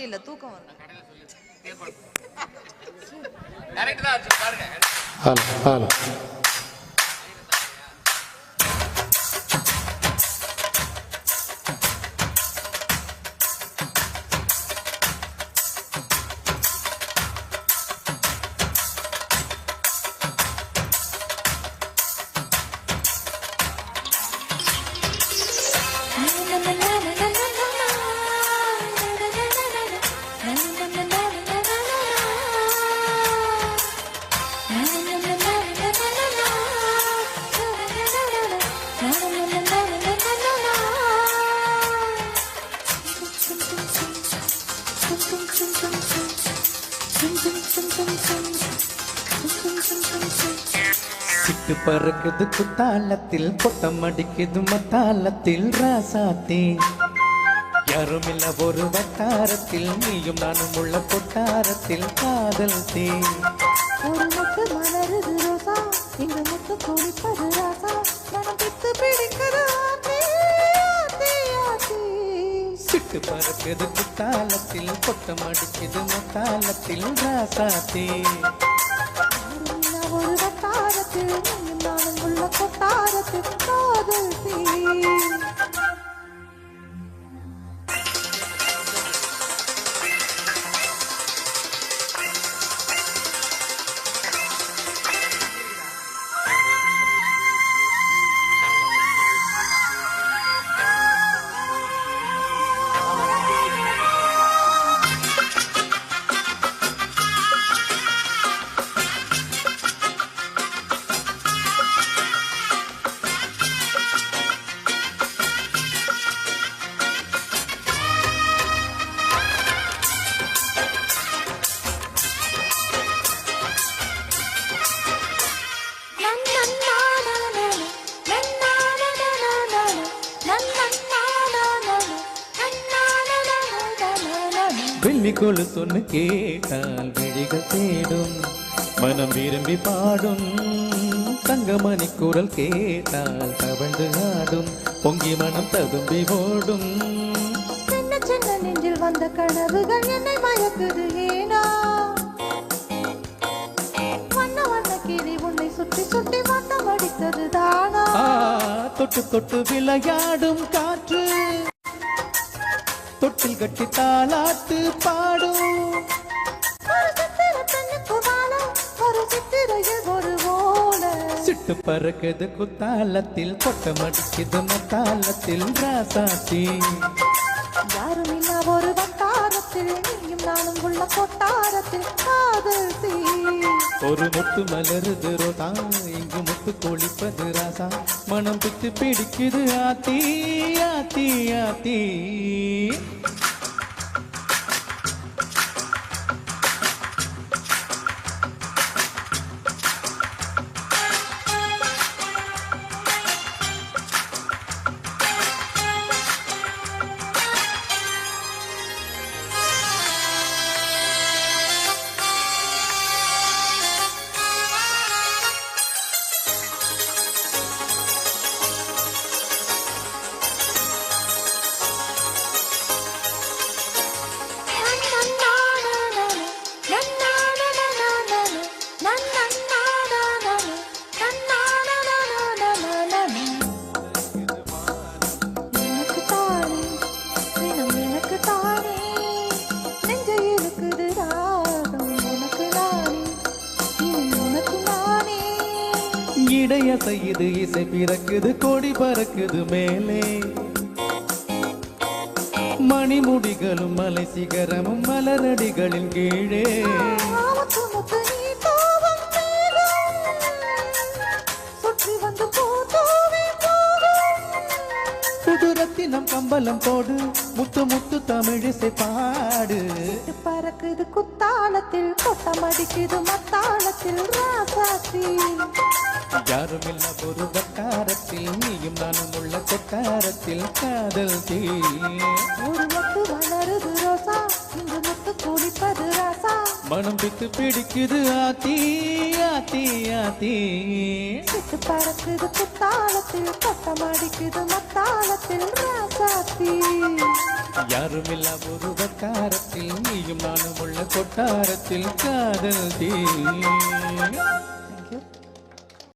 இல்ல தூக்கம் வரும். சிட்டு பறக்குது குத்தாலத்தில் கொட்டம் அடிக்குது மத்தாலத்தில் ராசாத்தே யாரும் இல்ல ஒரு வட்டாரத்தில் நீயும் நானும் உள்ள கொட்டாரத்தில் காதல் தே ஒரு முட்டு மலருது ரோசா இந்த முட்டு குளிப்பது ராசா மனம் பித்து பிடிக்குது ஆத்தி ஆத்தி ஆத்தி. சிட்டு பறக்குது குத்தாலத்தில் கொட்டம் அடிக்குது மத்தாலத்தில் ராசாத்தே ஒரு வட்டாரத்தில் நீயும் நானும் உள்ள கொட்டாரத்தில் காதல் தீ. வெள்ளி கொலு சொன்னு கேட்டால் விழிகள் தேடும் மனம் விரும்பி பாடும் தங்கமணி குரல் கேட்டால் தவழ்ந்து ஆடும் பொங்கி மனம் ததும்பி ஓடும். சின்ன சின்ன நெஞ்சில் வந்த கனவுகள் என்னை மயக்குது ஏனா வண்ண வண்ண கிளி உன்னை சுற்றி சுற்றி வண்ணம் அடித்தது தானா. தொட்டு தொட்டு விளையாடும் காற்று தொட்டில் கட்டி தாளாட்டு பாடும் சிட்டு பறக்குது குத்தாலத்தில் கொட்டம் அடிக்குது மத்தாலத்தில் ராசாத்தி யாரும் இல்ல ஒரு வட்டாரத்தில் நீயும் நானும் உள்ள கொட்டாரத்தில் காதல் தீ. ஒரு முட்டு மலருது ரோதா இங்கு முட்டு கொளிப்பது ராசா மனம் பித்து பிடிக்குது ஆத்தி ஆத்தி ஆத்தி. இடைய செய்யுது இசை பிறக்குது கொடி பறக்குது மேலே மணிமுடிகளும் மலை சிகரமும் மலரடிகளின் கீழே புதுரத்தினம் கம்பளம் போடு முத்து முத்து தமிழிசை பாடு. பறக்குது குத்தாலத்தில் கொட்டம் அடிக்குது மத்தாளத்தில் ராசாத்தி யாரும் இல்ல ஒரு வட்டாரத்தில் நீயும் நானும் உள்ள கொட்டாரத்தில் காதல் தீ. ஒரு முட்டு வளருது ரோசா இந்த முட்டு குளிப்பது ராசா மனம் பித்து பிடிக்குது ஆத்தி ஆத்தி ஆத்தி. சிட்டு பறக்குது குத்தாலத்தில் கொட்டம் அடிக்குது மத்தாளத்தில் ராசாத்தி யாருமில்லா ஒரு வட்டாரத்தில் நீயும் நானும் உள்ள கொட்டாரத்தில் காதல் தீ